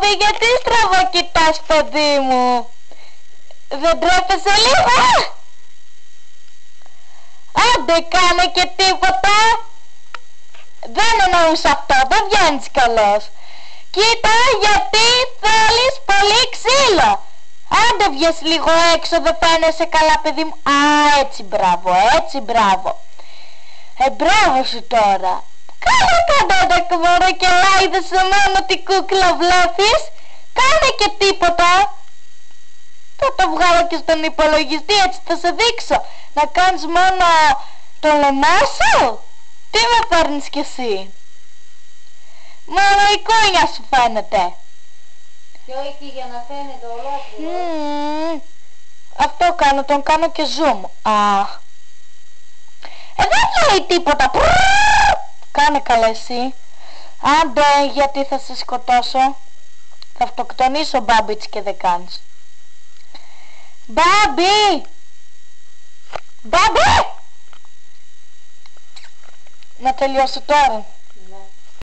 Μπάμπη, γιατί στραβοκοιτάς, παιδί μου? Δεν τρέπεσαι λίγο? Άντε, κάνε και τίποτα. Δεν εννοούσα αυτό, δεν βγαίνεις καλός. Κοίτα, γιατί θέλεις πολύ ξύλο. Άντε βγες λίγο έξω, δεν φαίνεσαι καλά, παιδί μου. Α, έτσι μπράβο, έτσι μπράβο. Μπράβο σου τώρα. Κάνε κανένα μωρό και λάιδεσαι μόνο την κούκλα βλέπεις. Κάνε και τίποτα. Θα το βγάλω και στον υπολογιστή, έτσι θα σε δείξω. Να κάνεις μόνο το λαιμά σου. Τι με παίρνεις κι εσύ? Μόνο η κούνια σου φαίνεται. Και όχι για να φαίνεται ολόκληρο. Αυτό κάνω, τον κάνω και zoom. Δεν λέει τίποτα. Κάνε καλά εσύ. Άντε, γιατί θα σε σκοτώσω. Θα αυτοκτονήσω, Μπάμπιτς, και δεν κάνεις. Μπάμπι! Μπάμπι! Να τελειώσω τώρα.